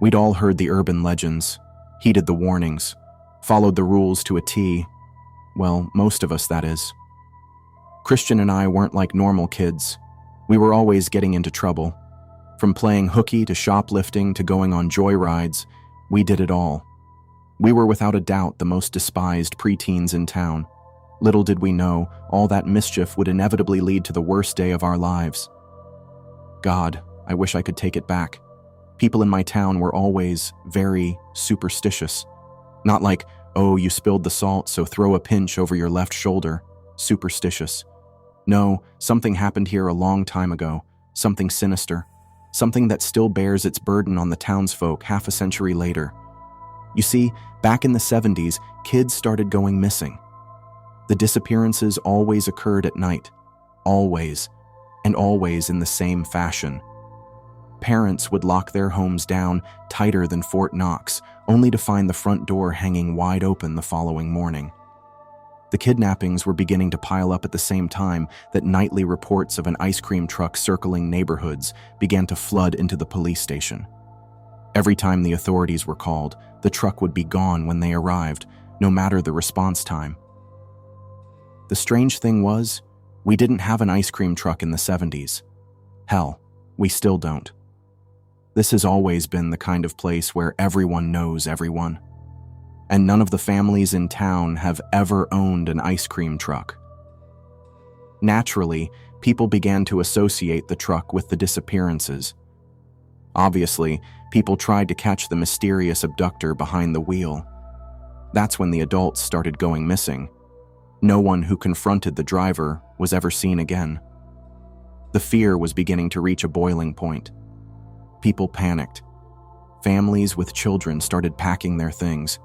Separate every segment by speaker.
Speaker 1: We'd all heard the urban legends, heeded the warnings, followed the rules to a T. Well, most of us, that is. Christian and I weren't like normal kids. We were always getting into trouble. From playing hooky to shoplifting to going on joyrides, we did it all. We were without a doubt the most despised preteens in town. Little did we know, all that mischief would inevitably lead to the worst day of our lives. God, I wish I could take it back. People in my town were always very superstitious. Not like, oh, you spilled the salt, so throw a pinch over your left shoulder. Superstitious. No, something happened here a long time ago. Something sinister. Something that still bears its burden on the townsfolk half a century later. You see, back in the 70s, kids started going missing. The disappearances always occurred at night. Always. And always in the same fashion. Parents would lock their homes down tighter than Fort Knox, only to find the front door hanging wide open the following morning. The kidnappings were beginning to pile up at the same time that nightly reports of an ice cream truck circling neighborhoods began to flood into the police station. Every time the authorities were called, the truck would be gone when they arrived, no matter the response time. The strange thing was, we didn't have an ice cream truck in the 70s. Hell, we still don't. This has always been the kind of place where everyone knows everyone. And none of the families in town have ever owned an ice cream truck. Naturally, people began to associate the truck with the disappearances. Obviously, people tried to catch the mysterious abductor behind the wheel. That's when the adults started going missing. No one who confronted the driver was ever seen again. The fear was beginning to reach a boiling point. People panicked. Families with children started packing their things.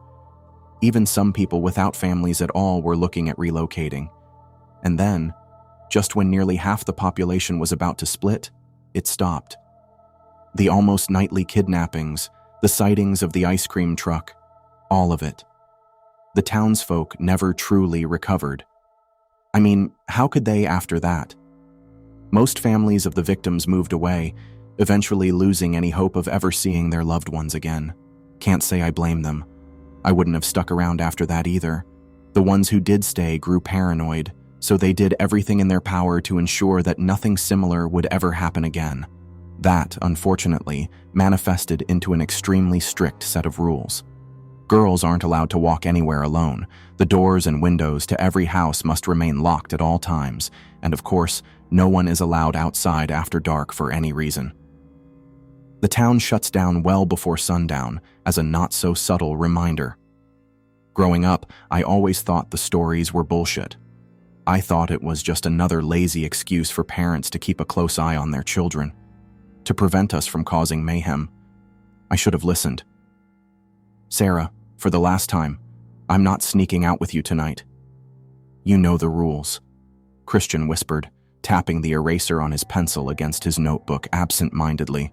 Speaker 1: Even some people without families at all were looking at relocating. And then, just when nearly half the population was about to split, it stopped. The almost nightly kidnappings, the sightings of the ice cream truck, all of it. The townsfolk never truly recovered. I mean, how could they after that? Most families of the victims moved away, eventually losing any hope of ever seeing their loved ones again. Can't say I blame them. I wouldn't have stuck around after that either. The ones who did stay grew paranoid, so they did everything in their power to ensure that nothing similar would ever happen again. That, unfortunately, manifested into an extremely strict set of rules. Girls aren't allowed to walk anywhere alone. The doors and windows to every house must remain locked at all times, and of course, no one is allowed outside after dark for any reason. The town shuts down well before sundown as a not-so-subtle reminder. Growing up, I always thought the stories were bullshit. I thought it was just another lazy excuse for parents to keep a close eye on their children, to prevent us from causing mayhem. I should have listened. Sarah, for the last time, I'm not sneaking out with you tonight. You know the rules, Christian whispered, tapping the eraser on his pencil against his notebook absent-mindedly.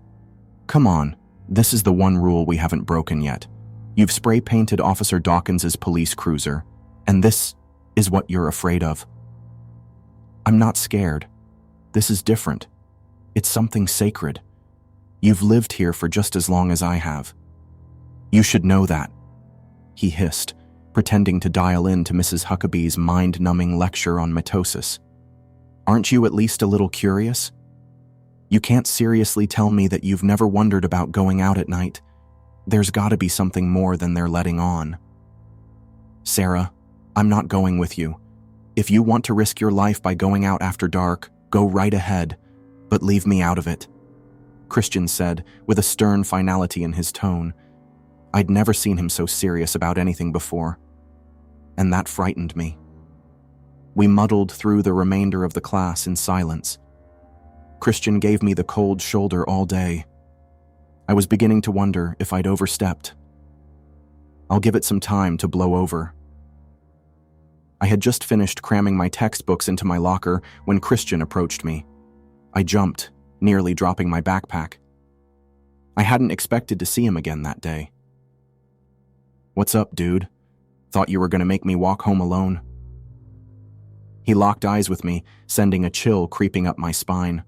Speaker 1: Come on, this is the one rule we haven't broken yet. You've spray-painted Officer Dawkins's police cruiser, and this is what you're afraid of. I'm not scared. This is different. It's something sacred. You've lived here for just as long as I have. You should know that, he hissed, pretending to dial in to Mrs. Huckabee's mind-numbing lecture on mitosis. Aren't you at least a little curious? You can't seriously tell me that you've never wondered about going out at night. There's gotta be something more than they're letting on. Sarah, I'm not going with you. If you want to risk your life by going out after dark, go right ahead, but leave me out of it, Christian said, with a stern finality in his tone. I'd never seen him so serious about anything before, and that frightened me. We muddled through the remainder of the class in silence. Christian gave me the cold shoulder all day. I was beginning to wonder if I'd overstepped. I'll give it some time to blow over. I had just finished cramming my textbooks into my locker when Christian approached me. I jumped, nearly dropping my backpack. I hadn't expected to see him again that day. What's up, dude? Thought you were going to make me walk home alone. He locked eyes with me, sending a chill creeping up my spine.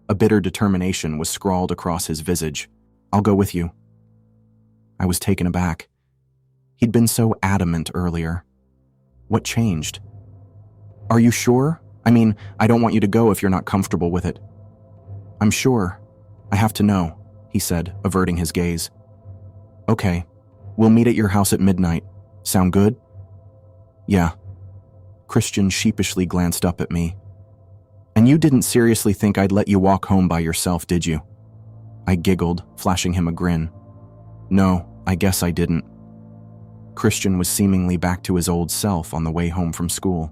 Speaker 1: A bitter determination was scrawled across his visage. I'll go with you." I was taken aback. He'd been so adamant earlier. What changed? "Are you sure? I mean, I don't want you to go if you're not comfortable with it." "I'm sure. I have to know," he said, averting his gaze. "Okay, we'll meet at your house at midnight. Sound good?" "Yeah." Christian sheepishly glanced up at me. "And you didn't seriously think I'd let you walk home by yourself, did you?" I giggled, flashing him a grin. "No, I guess I didn't." Christian was seemingly back to his old self on the way home from school.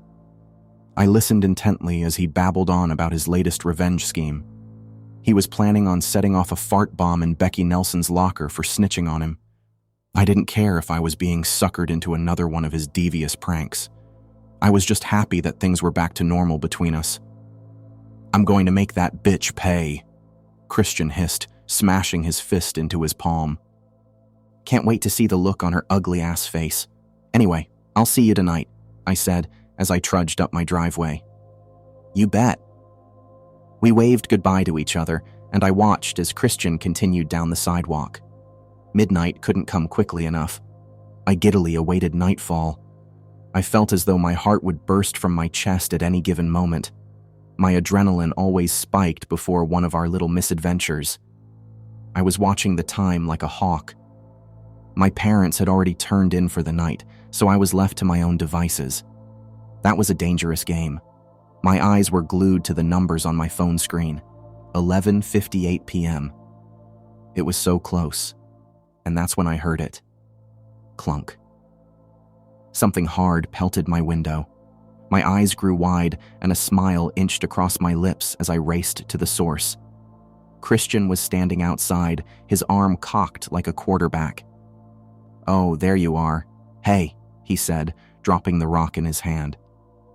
Speaker 1: I listened intently as he babbled on about his latest revenge scheme. He was planning on setting off a fart bomb in Becky Nelson's locker for snitching on him. I didn't care if I was being suckered into another one of his devious pranks. I was just happy that things were back to normal between us. "I'm going to make that bitch pay," Christian hissed, smashing his fist into his palm. "Can't wait to see the look on her ugly-ass face. Anyway, I'll see you tonight," I said as I trudged up my driveway. "You bet." We waved goodbye to each other, and I watched as Christian continued down the sidewalk. Midnight couldn't come quickly enough. I giddily awaited nightfall. I felt as though my heart would burst from my chest at any given moment. My adrenaline always spiked before one of our little misadventures. I was watching the time like a hawk. My parents had already turned in for the night, so I was left to my own devices. That was a dangerous game. My eyes were glued to the numbers on my phone screen. 11:58 p.m. It was so close, and that's when I heard it. Clunk. Something hard pelted my window. My eyes grew wide, and a smile inched across my lips as I raced to the source. Christian was standing outside, his arm cocked like a quarterback. "Oh, there you are. Hey," he said, dropping the rock in his hand.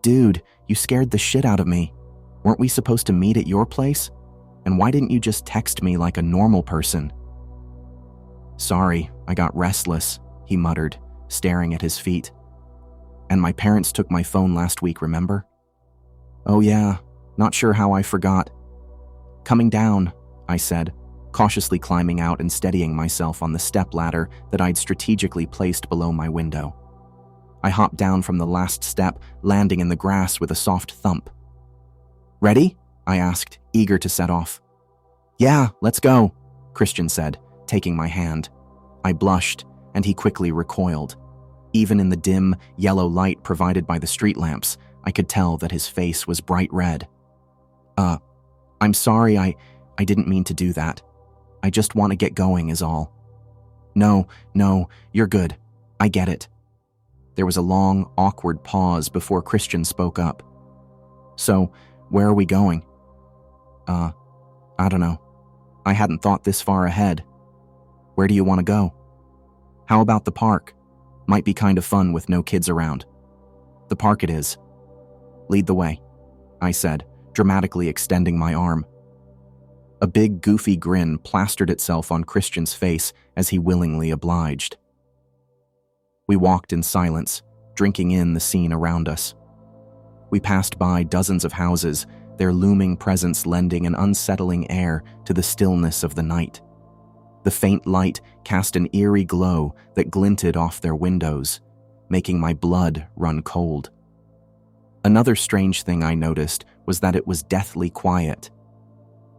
Speaker 1: "Dude, you scared the shit out of me. Weren't we supposed to meet at your place? And why didn't you just text me like a normal person?" "Sorry, I got restless," he muttered, staring at his feet. "And my parents took my phone last week, remember?" "Oh yeah, not sure how I forgot." "Coming down," I said, cautiously climbing out and steadying myself on the stepladder that I'd strategically placed below my window. I hopped down from the last step, landing in the grass with a soft thump. "Ready?" I asked, eager to set off. "Yeah, let's go," Christian said, taking my hand. I blushed, and he quickly recoiled. Even in the dim, yellow light provided by the street lamps, I could tell that his face was bright red. I'm sorry, I didn't mean to do that. I just want to get going is all." No, you're good. I get it." There was a long, awkward pause before Christian spoke up. "So, where are we going?" I don't know. I hadn't thought this far ahead. Where do you want to go?" "How about the park? Might be kind of fun with no kids around." "The park it is." "Lead the way," I said, dramatically extending my arm. A big, goofy grin plastered itself on Christian's face as he willingly obliged. We walked in silence, drinking in the scene around us. We passed by dozens of houses, their looming presence lending an unsettling air to the stillness of the night. The faint light cast an eerie glow that glinted off their windows, making my blood run cold. Another strange thing I noticed was that it was deathly quiet.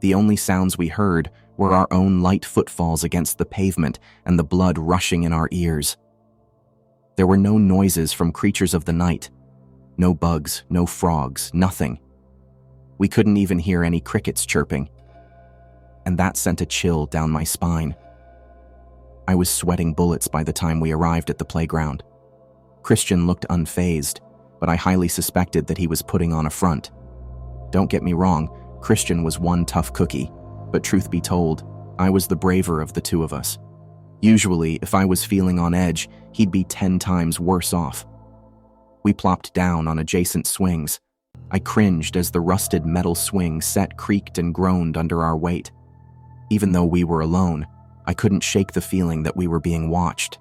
Speaker 1: The only sounds we heard were our own light footfalls against the pavement and the blood rushing in our ears. There were no noises from creatures of the night. No bugs, no frogs, nothing. We couldn't even hear any crickets chirping. And that sent a chill down my spine. I was sweating bullets by the time we arrived at the playground. Christian looked unfazed, but I highly suspected that he was putting on a front. Don't get me wrong, Christian was one tough cookie, but truth be told, I was the braver of the two of us. Usually, if I was feeling on edge, he'd be 10 times worse off. We plopped down on adjacent swings. I cringed as the rusted metal swing set creaked and groaned under our weight. Even though we were alone, I couldn't shake the feeling that we were being watched.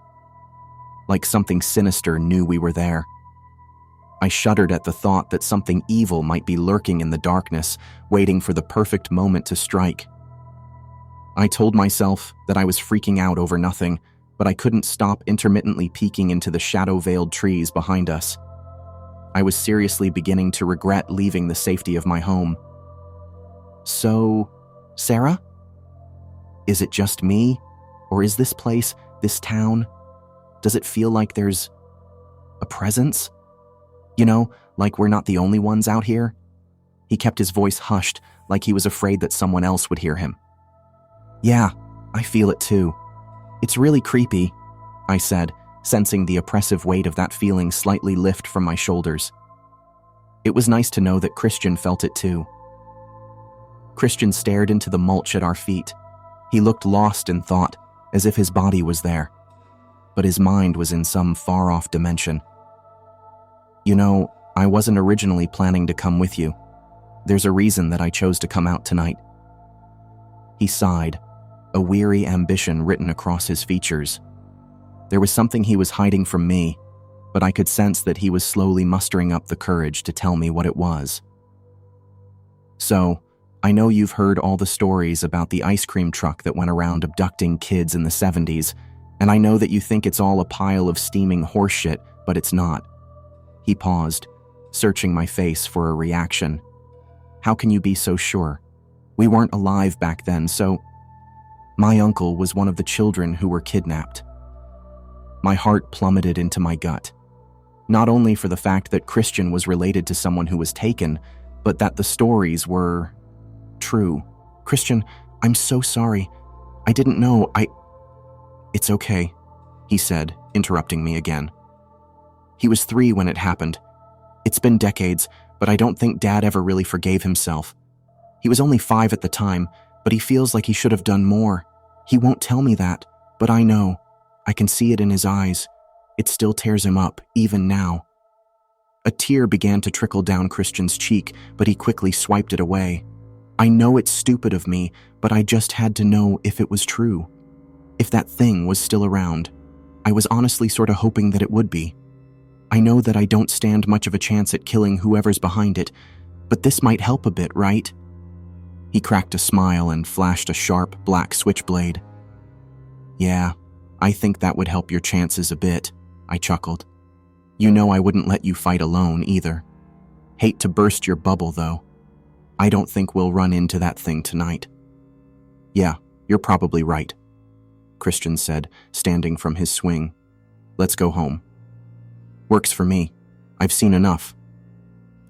Speaker 1: Like something sinister knew we were there. I shuddered at the thought that something evil might be lurking in the darkness, waiting for the perfect moment to strike. I told myself that I was freaking out over nothing, but I couldn't stop intermittently peeking into the shadow-veiled trees behind us. I was seriously beginning to regret leaving the safety of my home. So, Sarah? Is it just me? Or is this place, this town, does it feel like there's a presence? You know, like we're not the only ones out here? He kept his voice hushed, like he was afraid that someone else would hear him. Yeah, I feel it too. It's really creepy, I said, sensing the oppressive weight of that feeling slightly lift from my shoulders. It was nice to know that Christian felt it too. Christian stared into the mulch at our feet. He looked lost in thought, as if his body was there, but his mind was in some far-off dimension. You know, I wasn't originally planning to come with you. There's a reason that I chose to come out tonight. He sighed, a weary ambition written across his features. There was something he was hiding from me, but I could sense that he was slowly mustering up the courage to tell me what it was. So, I know you've heard all the stories about the ice cream truck that went around abducting kids in the 70s, and I know that you think it's all a pile of steaming horseshit, but it's not. He paused, searching my face for a reaction. How can you be so sure? We weren't alive back then, so... My uncle was one of the children who were kidnapped. My heart plummeted into my gut. Not only for the fact that Christian was related to someone who was taken, but that the stories were... true. Christian, I'm so sorry. I didn't know, It's okay, he said, interrupting me again. He was 3 when it happened. It's been decades, but I don't think Dad ever really forgave himself. He was only 5 at the time, but he feels like he should have done more. He won't tell me that, but I know. I can see it in his eyes. It still tears him up, even now. A tear began to trickle down Christian's cheek, but he quickly swiped it away. I know it's stupid of me, but I just had to know if it was true. If that thing was still around. I was honestly sort of hoping that it would be. I know that I don't stand much of a chance at killing whoever's behind it, but this might help a bit, right? He cracked a smile and flashed a sharp, black switchblade. Yeah, I think that would help your chances a bit, I chuckled. You know I wouldn't let you fight alone, either. Hate to burst your bubble, though. I don't think we'll run into that thing tonight. Yeah, you're probably right, Christian said, standing from his swing. Let's go home. Works for me. I've seen enough.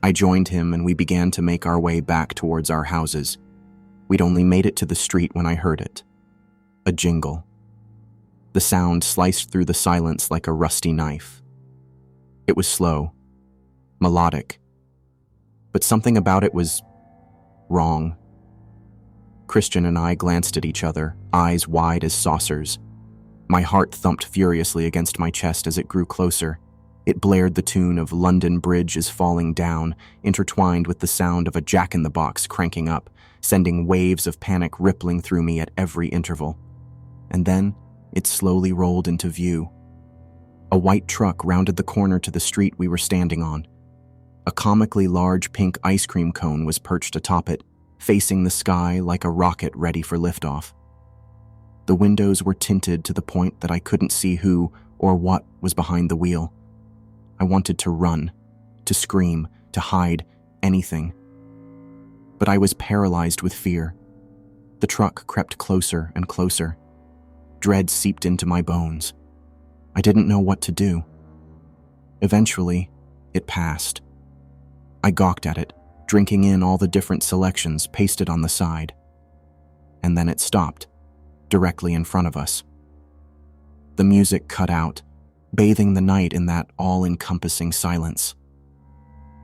Speaker 1: I joined him and we began to make our way back towards our houses. We'd only made it to the street when I heard it. A jingle. The sound sliced through the silence like a rusty knife. It was slow, melodic, but something about it was wrong. Christian and I glanced at each other, eyes wide as saucers. My heart thumped furiously against my chest as it grew closer. It blared the tune of London Bridge is Falling Down, intertwined with the sound of a jack-in-the-box cranking up, sending waves of panic rippling through me at every interval. And then, it slowly rolled into view. A white truck rounded the corner to the street we were standing on. A comically large pink ice cream cone was perched atop it, facing the sky like a rocket ready for liftoff. The windows were tinted to the point that I couldn't see who or what was behind the wheel. I wanted to run, to scream, to hide, anything. But I was paralyzed with fear. The truck crept closer and closer. Dread seeped into my bones. I didn't know what to do. Eventually, it passed. I gawked at it, drinking in all the different selections pasted on the side. And then it stopped, directly in front of us. The music cut out, bathing the night in that all-encompassing silence.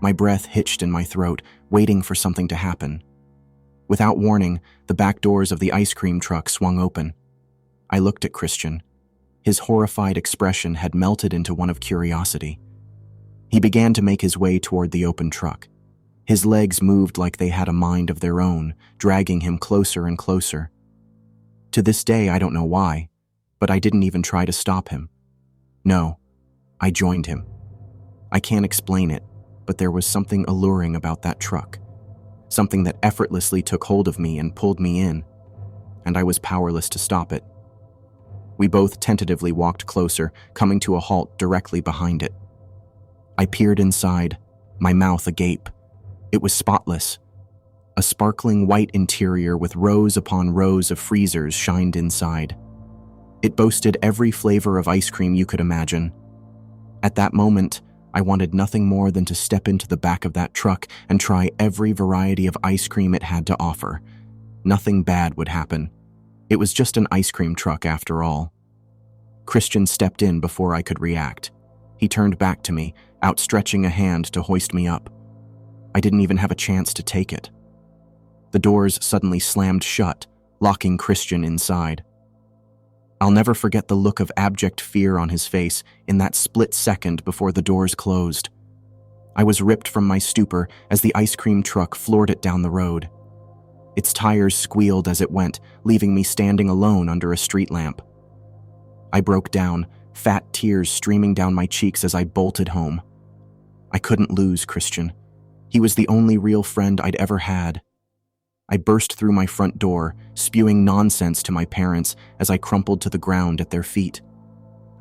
Speaker 1: My breath hitched in my throat, waiting for something to happen. Without warning, the back doors of the ice cream truck swung open. I looked at Christian. His horrified expression had melted into one of curiosity. He began to make his way toward the open truck. His legs moved like they had a mind of their own, dragging him closer and closer. To this day, I don't know why, but I didn't even try to stop him. No, I joined him. I can't explain it, but there was something alluring about that truck. Something that effortlessly took hold of me and pulled me in. and I was powerless to stop it. We both tentatively walked closer, coming to a halt directly behind it. I peered inside, my mouth agape. It was spotless. A sparkling white interior with rows upon rows of freezers shined inside. It boasted every flavor of ice cream you could imagine. At that moment, I wanted nothing more than to step into the back of that truck and try every variety of ice cream it had to offer. Nothing bad would happen. It was just an ice cream truck after all. Christian stepped in before I could react. He turned back to me, outstretching a hand to hoist me up. I didn't even have a chance to take it. The doors suddenly slammed shut, locking Christian inside. I'll never forget the look of abject fear on his face in that split second before the doors closed. I was ripped from my stupor as the ice cream truck floored it down the road. Its tires squealed as it went, leaving me standing alone under a street lamp. I broke down, fat tears streaming down my cheeks as I bolted home. I couldn't lose Christian. He was the only real friend I'd ever had. I burst through my front door, spewing nonsense to my parents as I crumpled to the ground at their feet.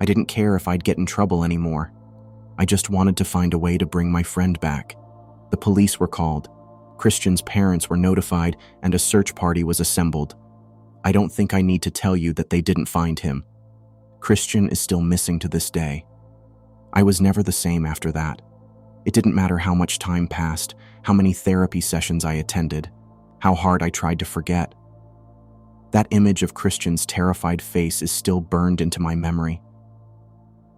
Speaker 1: I didn't care if I'd get in trouble anymore. I just wanted to find a way to bring my friend back. The police were called. Christian's parents were notified, and a search party was assembled. I don't think I need to tell you that they didn't find him. Christian is still missing to this day. I was never the same after that. It didn't matter how much time passed, how many therapy sessions I attended, how hard I tried to forget. That image of Christian's terrified face is still burned into my memory.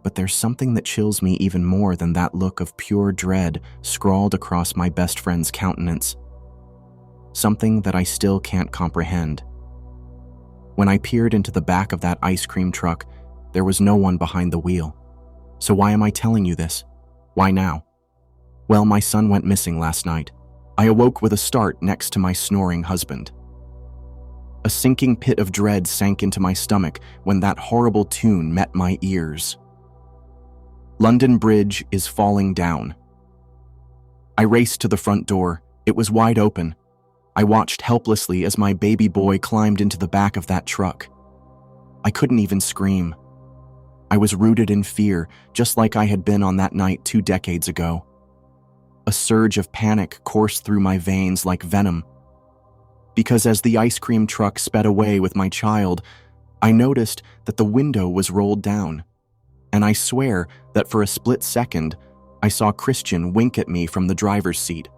Speaker 1: But there's something that chills me even more than that look of pure dread scrawled across my best friend's countenance. Something that I still can't comprehend. When I peered into the back of that ice cream truck, there was no one behind the wheel. So why am I telling you this? Why now? Well, my son went missing last night. I awoke with a start next to my snoring husband. A sinking pit of dread sank into my stomach when that horrible tune met my ears. London Bridge is falling down. I raced to the front door. It was wide open. I watched helplessly as my baby boy climbed into the back of that truck. I couldn't even scream. I was rooted in fear, just like I had been on that night 2 decades ago. A surge of panic coursed through my veins like venom. Because as the ice cream truck sped away with my child, I noticed that the window was rolled down. And I swear that for a split second, I saw Christian wink at me from the driver's seat.